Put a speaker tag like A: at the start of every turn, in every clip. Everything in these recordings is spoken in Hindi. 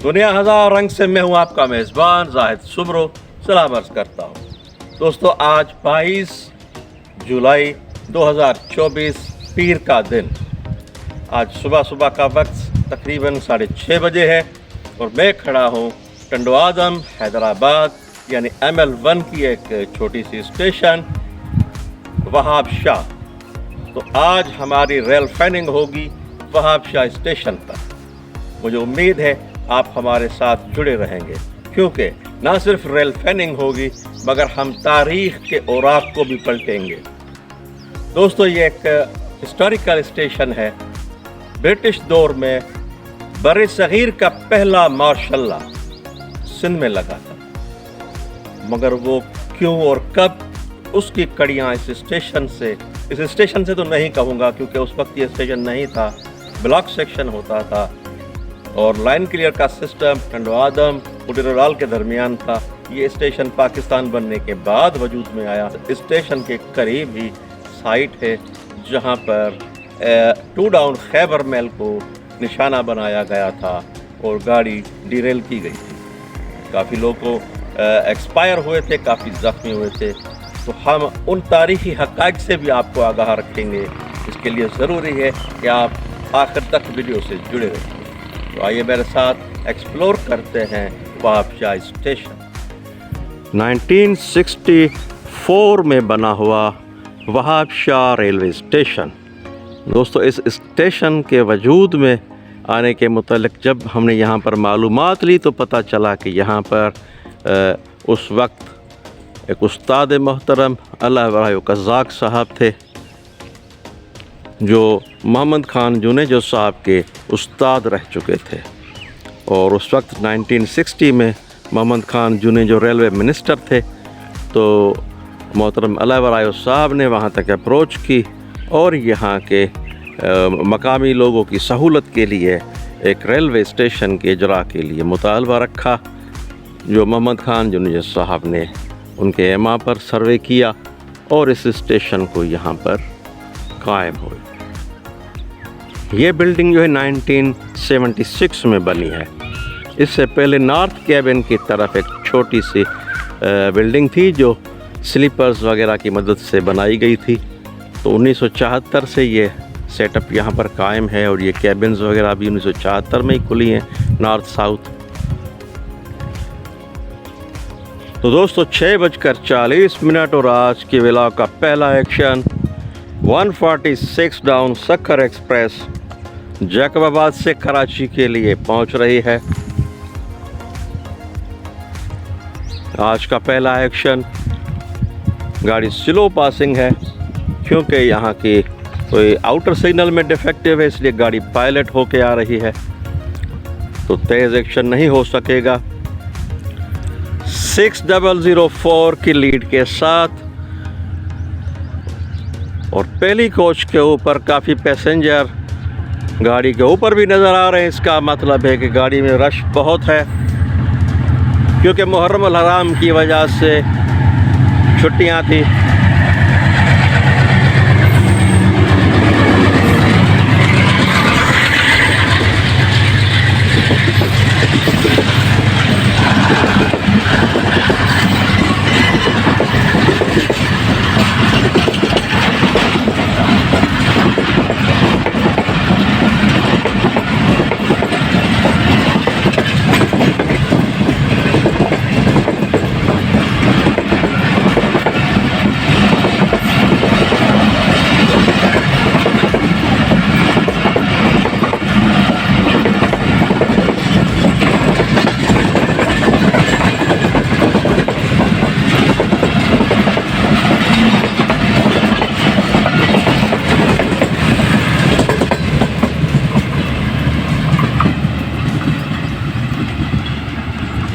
A: दुनिया हजार रंग से मैं हूं आपका मेज़बान जाहिद सुमरो सलाम अर्ज़ करता हूं। दोस्तों, आज 22 जुलाई 2024 पीर का दिन। आज सुबह सुबह का वक्त तकरीबन 6:30 बजे है और मैं खड़ा हूं टंडो आदम हैदराबाद यानी ML1 की एक छोटी सी स्टेशन वहाब शाह। तो आज हमारी रेल फैनिंग होगी वहाब शाह स्टेशन पर। मुझे उम्मीद है आप हमारे साथ जुड़े रहेंगे, क्योंकि ना सिर्फ रेल फैनिंग होगी मगर हम तारीख के औराक को भी पलटेंगे। दोस्तों, ये एक हिस्टोरिकल स्टेशन है। ब्रिटिश दौर में बरे सगीर का पहला मार्शल सिंध में लगा था, मगर वो क्यों और कब, उसकी कड़ियाँ इस स्टेशन से तो नहीं कहूँगा, क्योंकि उस वक्त ये स्टेशन नहीं था, ब्लॉक सेक्शन होता था और लाइन क्लियर का सिस्टम टंडो आदम उडीरोलाल के दरमियान था। ये स्टेशन पाकिस्तान बनने के बाद वजूद में आया। स्टेशन के करीब ही साइट है जहाँ पर 2 डाउन खैबर मेल को निशाना बनाया गया था और गाड़ी डिरेल की गई थी। काफ़ी लोग को एक्सपायर हुए थे, काफ़ी ज़ख्मी हुए थे। तो हम उन तारीख़ी हक़ाइक़ से भी आपको आगाह रखेंगे। इसके लिए ज़रूरी है कि आप आखिर तक वीडियो से जुड़े रहें। तो आइए मेरे साथ एक्सप्लोर करते हैं वहाब शाह स्टेशन। 1964 में बना हुआ वहाब शाह रेलवे स्टेशन। दोस्तों, इस स्टेशन के वजूद में आने के मुतालिक जब हमने यहाँ पर मालूमात ली तो पता चला कि यहाँ पर उस वक्त एक उस्ताद मोहतरम अल्लाह कज़ाक साहब थे, जो मोहम्मद खान जुनेजो साहब के उस्ताद रह चुके थे। और उस वक्त 1960 में मोहम्मद खान जुनेजो रेलवे मिनिस्टर थे। तो मोहतरम अल्लाह साहब ने वहाँ तक अप्रोच की और यहाँ के मकामी लोगों की सहूलत के लिए एक रेलवे स्टेशन के इजरा के लिए मुतालबा रखा, जो मोहम्मद खान जुनेजो साहब ने उनके एमा पर सर्वे किया और इस स्टेशन को यहाँ पर कायम हुई। ये बिल्डिंग जो है 1976 में बनी है। इससे पहले नॉर्थ कैबिन की तरफ एक छोटी सी बिल्डिंग थी जो स्लीपर्स वगैरह की मदद से बनाई गई थी। तो 1974 से ये सेटअप यहाँ पर कायम है और ये कैबिन्स वगैरह भी 1974 में ही खुली हैं, नॉर्थ साउथ। तो दोस्तों, 6:40 और आज के वेला का पहला action 146 down Sukkur express Jacobabad से कराची के लिए पहुंच रही है। आज का पहला एक्शन गाड़ी स्लो पासिंग है, क्योंकि यहाँ की कोई आउटर सिग्नल में डिफेक्टिव है, इसलिए गाड़ी पायलट होके आ रही है, तो तेज़ एक्शन नहीं हो सकेगा। 6004 की लीड के साथ और पहली कोच के ऊपर काफ़ी पैसेंजर गाड़ी के ऊपर भी नज़र आ रहे हैं। इसका मतलब है कि गाड़ी में रश बहुत है, क्योंकि मुहर्रम अल हराम की वजह से छुट्टियां थी।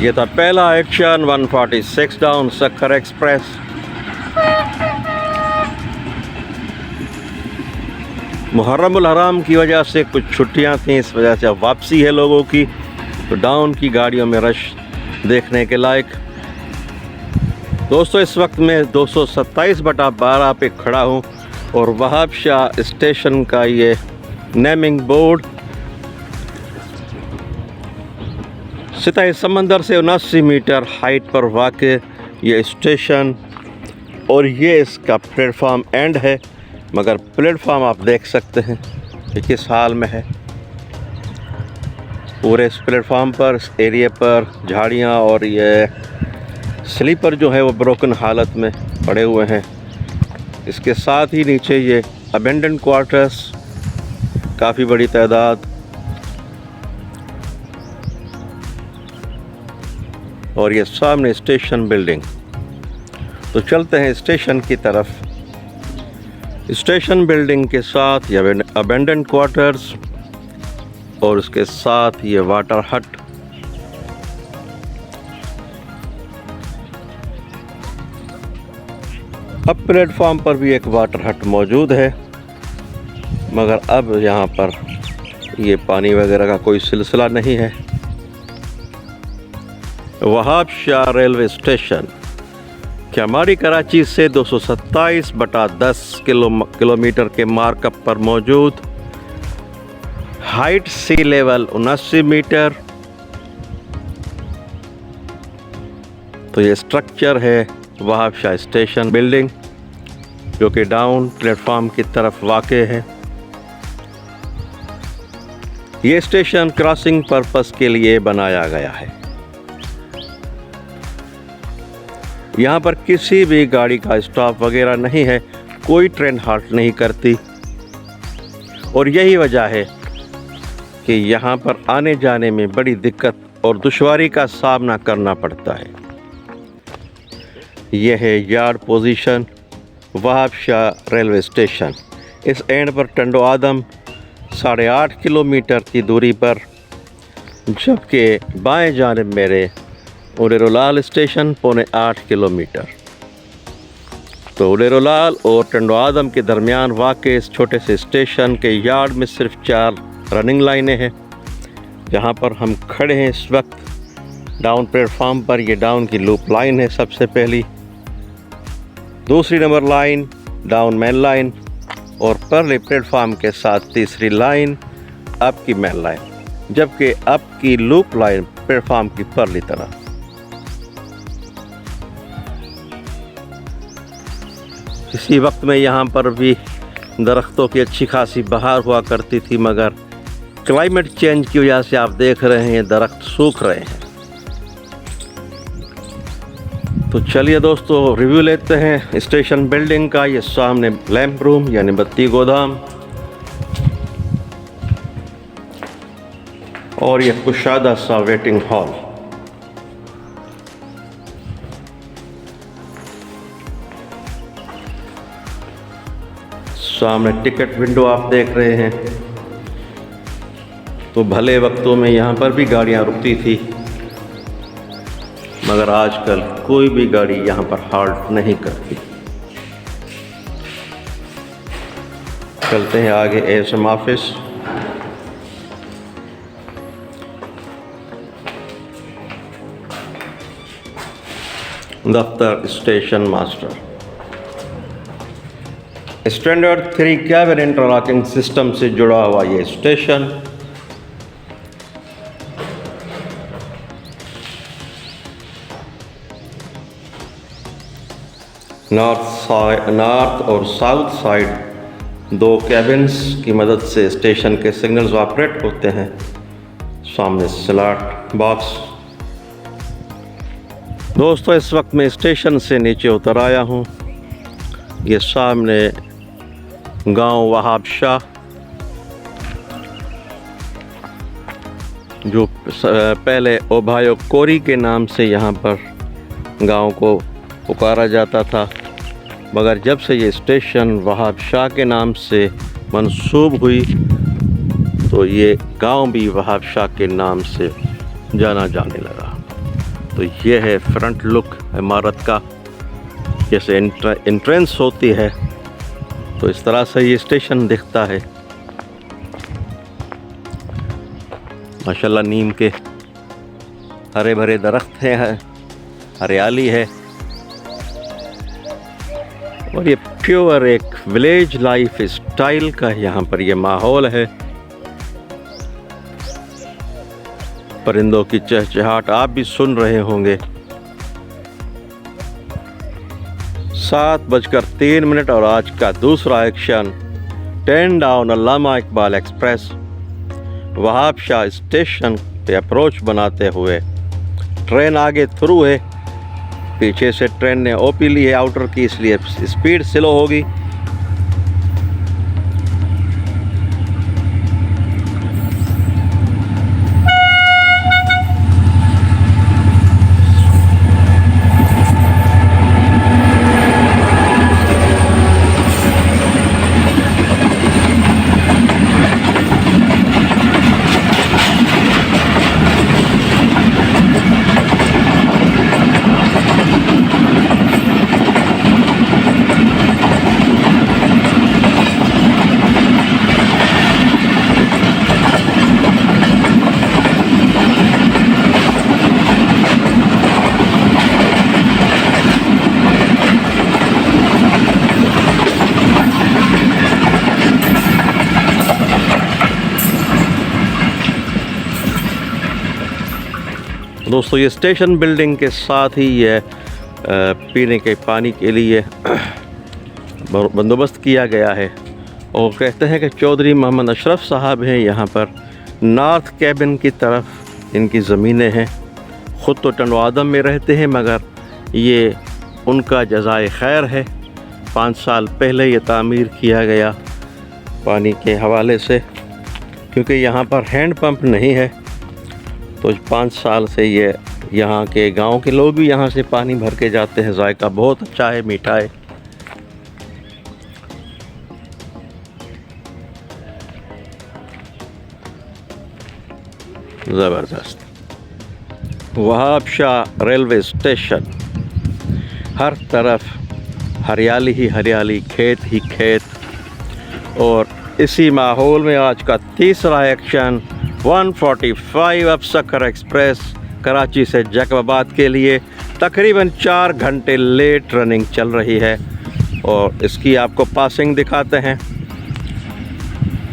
A: ये था पहला action 146 down Sukkur express. Muharram ul Haram की वजह से कुछ छुट्टियां थीं, इस वजह से अब वापसी है लोगों की, तो डाउन की गाड़ियों में रश देखने के लायक। दोस्तों, इस वक्त मैं 227/12 पे खड़ा हूँ और वहाब शाह स्टेशन का ये नेमिंग बोर्ड सतह समंदर से 79 मीटर हाइट पर वाक़ ये स्टेशन, और ये इसका प्लेटफार्म एंड है। मगर प्लेटफार्म आप देख सकते हैं कि किस हाल में है। पूरे इस प्लेटफार्म पर, इस एरिया पर झाड़ियाँ और ये स्लीपर जो है वो ब्रोकन हालत में पड़े हुए हैं। इसके साथ ही नीचे ये अबेंडन क्वार्टर्स, काफ़ी बड़ी तादाद, और ये सामने स्टेशन बिल्डिंग। तो चलते हैं स्टेशन की तरफ। स्टेशन बिल्डिंग के साथ ये अबेंडन क्वार्टर्स और उसके साथ ये वाटर हट। अब प्लेटफॉर्म पर भी एक वाटर हट मौजूद है, मगर अब यहाँ पर ये पानी वगैरह का कोई सिलसिला नहीं है। वहाब शाह रेलवे स्टेशन क्यामारी कराची से 227/10 किलोमीटर के मार्कअप पर मौजूद, हाइट सी लेवल 79 मीटर। तो ये स्ट्रक्चर है वहाब शाह स्टेशन बिल्डिंग, जो कि डाउन प्लेटफॉर्म की तरफ वाक़े है। ये स्टेशन क्रॉसिंग पर्पस के लिए बनाया गया है। यहाँ पर किसी भी गाड़ी का स्टॉप वगैरह नहीं है, कोई ट्रेन हाल्ट नहीं करती, और यही वजह है कि यहाँ पर आने जाने में बड़ी दिक्कत और दुश्वारी का सामना करना पड़ता है। यह है yard position Wahab Shah railway station. इस एंड पर टंडो आदम 8.5 किलोमीटर की दूरी पर, जबकि बाएं जानिब मेरे उलेरोलाल स्टेशन 8.25 किलोमीटर। तो उलेरोलाल और टंडो आदम के दरमियान वाक़े इस छोटे से स्टेशन के यार्ड में सिर्फ 4 रनिंग लाइनें हैं। जहाँ पर हम खड़े हैं इस वक्त डाउन प्लेटफार्म पर, ये डाउन की लूप लाइन है सबसे पहली, दूसरी number line down main line, और परले प्लेटफार्म के साथ तीसरी लाइन अप की मेन लाइन, जबकि अप की लूप लाइन प्लेटफार्म की परली तरफ। इसी वक्त में यहाँ पर भी दरख्तों की अच्छी खासी बहार हुआ करती थी, मगर क्लाइमेट चेंज की वजह से आप देख रहे हैं दरख्त सूख रहे हैं। तो चलिए दोस्तों, रिव्यू लेते हैं स्टेशन बिल्डिंग का। ये सामने लैंप रूम यानी बत्ती गोदाम, और ये कुशादा सा वेटिंग हॉल। सामने टिकट विंडो आप देख रहे हैं। तो भले वक्तों में यहाँ पर भी गाड़ियाँ रुकती थी, मगर आजकल कोई भी गाड़ी यहाँ पर हाल्ट नहीं करती। चलते हैं आगे एएसएम ऑफिस। दफ्तर station master. Standard 3 cabin interlocking system से जुड़ा हुआ ये स्टेशन नॉर्थ और साउथ साइड 2 कैबिन्स की मदद से स्टेशन के सिग्नल्स ऑपरेट होते हैं। सामने स्लॉट बॉक्स। दोस्तों, इस वक्त मैं स्टेशन से नीचे उतर आया हूँ। ये सामने गांव वहाब शाह, जो पहले ओभायो कोरी के नाम से यहाँ पर गांव को पुकारा जाता था, मगर जब से ये स्टेशन वहाब शाह के नाम से मंसूब हुई तो ये गांव भी वहाब शाह के नाम से जाना जाने लगा। तो ये है फ्रंट लुक इमारत का। जैसे एंट्रेंस होती है तो इस तरह से ये स्टेशन दिखता है। माशाल्लाह नीम के हरे भरे दरख्त हैं, हरियाली है, और ये प्योर एक विलेज लाइफ स्टाइल का यहाँ पर ये माहौल है। परिंदों की चहचहाट आप भी सुन रहे होंगे। 7:03 और आज का दूसरा एक्शन 10 डाउन अल्लामा इकबाल एक्सप्रेस वहाब शाह स्टेशन पे अप्रोच बनाते हुए ट्रेन आगे थ्रू है। पीछे से ट्रेन ने ओपी ली है आउटर की, इसलिए स्पीड स्लो होगी। दोस्तों, ये स्टेशन बिल्डिंग के साथ ही ये पीने के पानी के लिए बंदोबस्त किया गया है। और कहते हैं कि चौधरी मोहम्मद अशरफ साहब हैं यहाँ पर। नॉर्थ कैबिन की तरफ इनकी ज़मीनें हैं। ख़ुद तो टंडवादम में रहते हैं, मगर ये उनका जज़ाए खैर है। 5 साल पहले ये तामीर किया गया पानी के हवाले से, क्योंकि यहाँ पर हैंड पंप नहीं है। तो 5 साल से ये यहाँ के गांव के लोग भी यहाँ से पानी भर के जाते हैं। जायका बहुत अच्छा है, मीठा है। ज़बरदस्त। वहाब शाह रेलवे स्टेशन, हर तरफ हरियाली ही हरियाली, खेत ही खेत। और इसी माहौल में आज का तीसरा एक्शन 145 अब सक्कर एक्सप्रेस कराची से जैकबाबाद के लिए तकरीबन 4 घंटे लेट रनिंग चल रही है। और इसकी आपको पासिंग दिखाते हैं।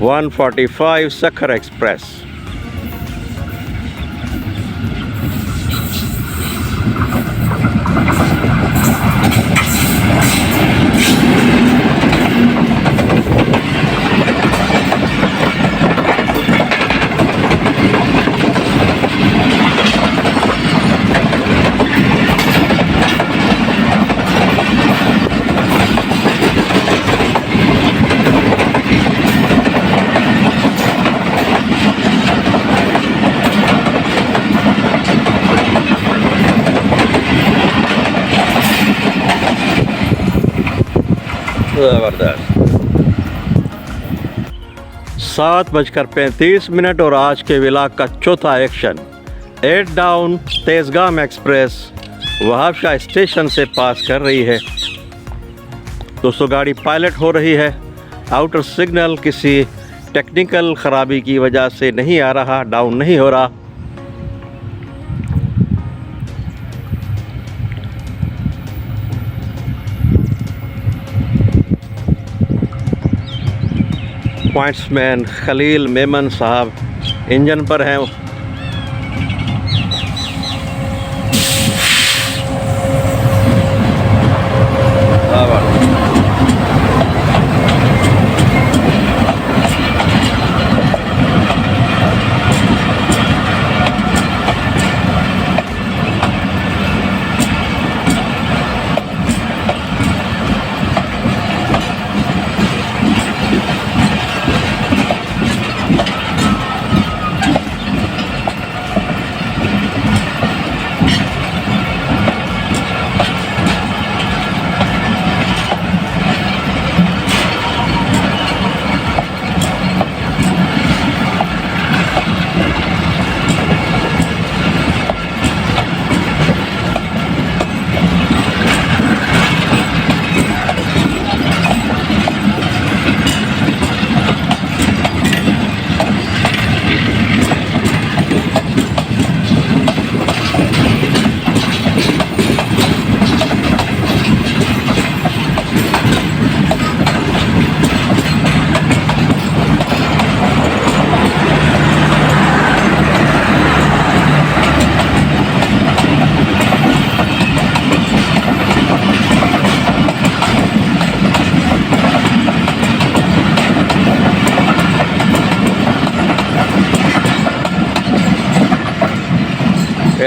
A: 145 सक्कर एक्सप्रेस। ज़बरदस्त। 7:35 और आज के विलाग का चौथा action 8 down Tezgam express Wahab Shah station से पास कर रही है। दोस्तों, गाड़ी पायलट हो रही है। आउटर सिग्नल किसी टेक्निकल ख़राबी की वजह से नहीं आ रहा, डाउन नहीं हो रहा। पॉइंट्समैन खलील मेमन साहब इंजन पर हैं।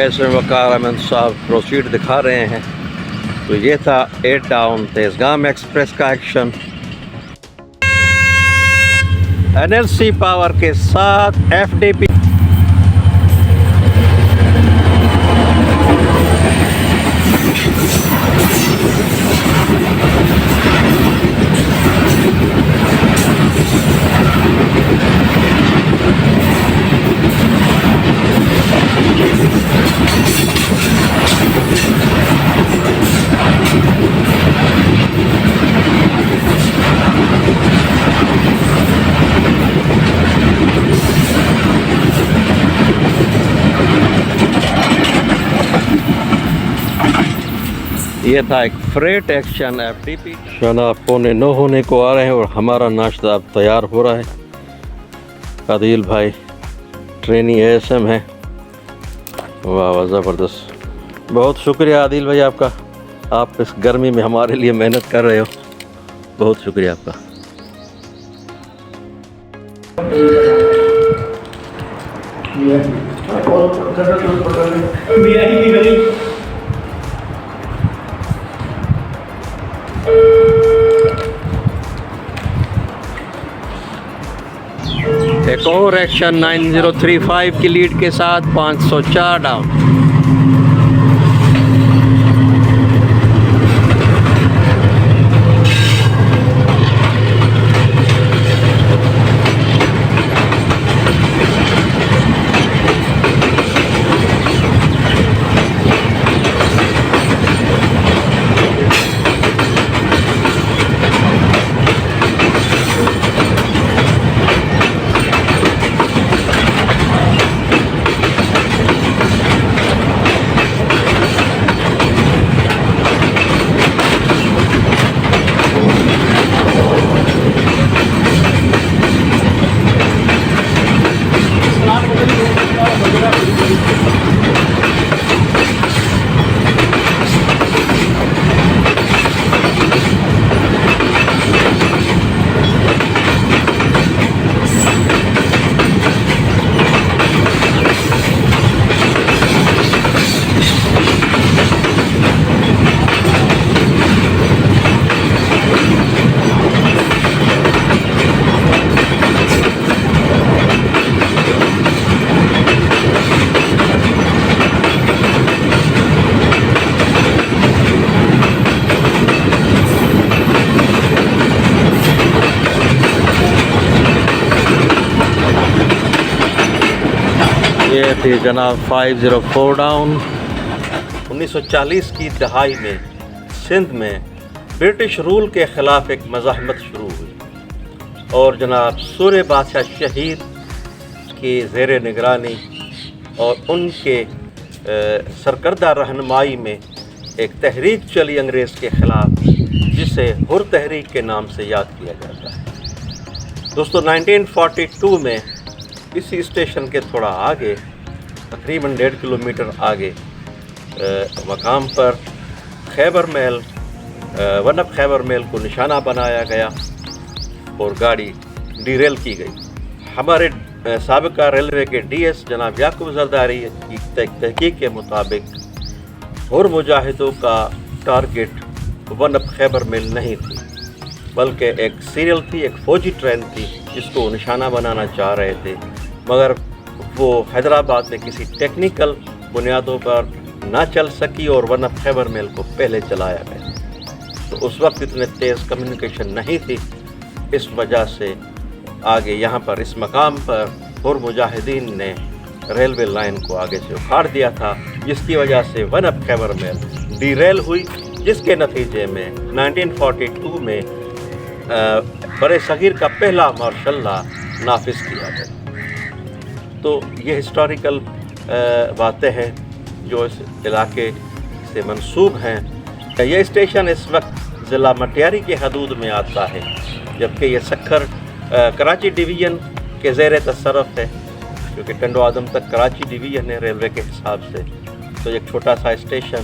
A: एसएम वकार अहमद साहब प्रोसीड दिखा रहे हैं। तो ये था 8 डाउन तेज़गाम एक्सप्रेस का एक्शन। एनएलसी पावर के साथ एफडीपी ये था एक फ्रेट एक्शन एफडीपी। शना 8:45 होने को आ रहे हैं और हमारा नाश्ता अब तैयार हो रहा है। आदिल भाई ट्रेनी एएसएम है। वाह वाह ज़बरदस्त, बहुत शुक्रिया आदिल भाई आपका। आप इस गर्मी में हमारे लिए मेहनत कर रहे हो, बहुत शुक्रिया आपका। एक और एक्शन 9035 की लीड के साथ 504 डाउन। ये थी जनाब 504 डाउन। 1940 की दहाई में सिंध में ब्रिटिश रूल के ख़िलाफ़ एक मज़ाहमत शुरू हुई और जनाब सूर्य बादशाह शहीद की ज़ेर निगरानी और उनके सरकर्दा रहनुमाई में एक तहरीक चली अंग्रेज़ के ख़िलाफ़, जिसे हुर तहरीक के नाम से याद किया जाता है। दोस्तों 1942 में इसी स्टेशन के थोड़ा आगे, तकरीबन 1.5 किलोमीटर आगे मकाम पर Khyber mail, one up Khyber mail को निशाना बनाया गया और गाड़ी डीरेल की गई। हमारे साबिका रेलवे के डीएस जनाब याकूब जरदारी की तहकीक के मुताबिक हुर मुजाहिदों का target one up Khyber mail नहीं थी, बल्कि एक सीरियल थी, एक फ़ौजी ट्रेन थी जिसको निशाना बनाना चाह रहे थे, मगर वो हैदराबाद में किसी टेक्निकल बुनियादों पर ना चल सकी और वन अप खैबर मेल को पहले चलाया गया। तो उस वक्त इतने तेज़ कम्युनिकेशन नहीं थी, इस वजह से आगे यहाँ पर इस मकाम पर हुर मुजाहिदीन ने रेलवे लाइन को आगे से उखाड़ दिया था, जिसकी वजह से one up Khyber mail derail हुई, जिसके नतीजे में 1942 में बड़े सगीर का पहला मार्शल लॉ नाफिज किया गया। तो ये हिस्टोरिकल बातें हैं जो इस इलाके से मंसूब हैं। यह स्टेशन इस वक्त ज़िला मटियारी के हदूद में आता है, जबकि ये सखर कराची डिवीज़न के ज़ेर तसर्रुफ़ है, क्योंकि टंडो आदम तक कराची डिवीज़न है रेलवे के हिसाब से। तो एक छोटा सा स्टेशन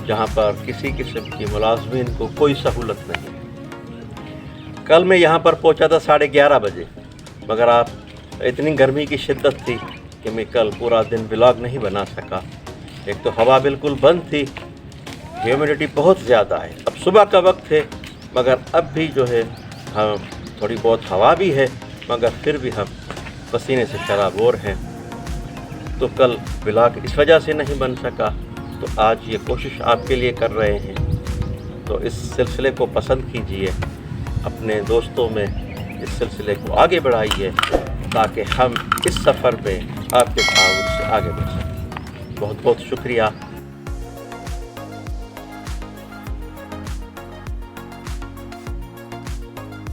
A: जहाँ पर किसी किस्म की मुलाजमीन को कोई सहूलत नहीं। कल मैं यहाँ पर पहुँचा था 11:30 बजे, मगर इतनी गर्मी की शिद्दत थी कि मैं कल पूरा दिन व्लॉग नहीं बना सका। एक तो हवा बिल्कुल बंद थी, ह्यूमिडिटी बहुत ज़्यादा है। अब सुबह का वक्त है मगर अब भी जो है हम थोड़ी बहुत हवा भी है मगर फिर भी हम पसीने से शराबोर हैं। तो कल व्लॉग इस वजह से नहीं बन सका, तो आज ये कोशिश आपके लिए कर रहे हैं। तो इस सिलसिले को पसंद कीजिए, अपने दोस्तों में इस सिलसिले को आगे बढ़ाइए ताकि हम इस सफ़र में आपके ताउन से आगे बढ़ सकें। बहुत बहुत शुक्रिया।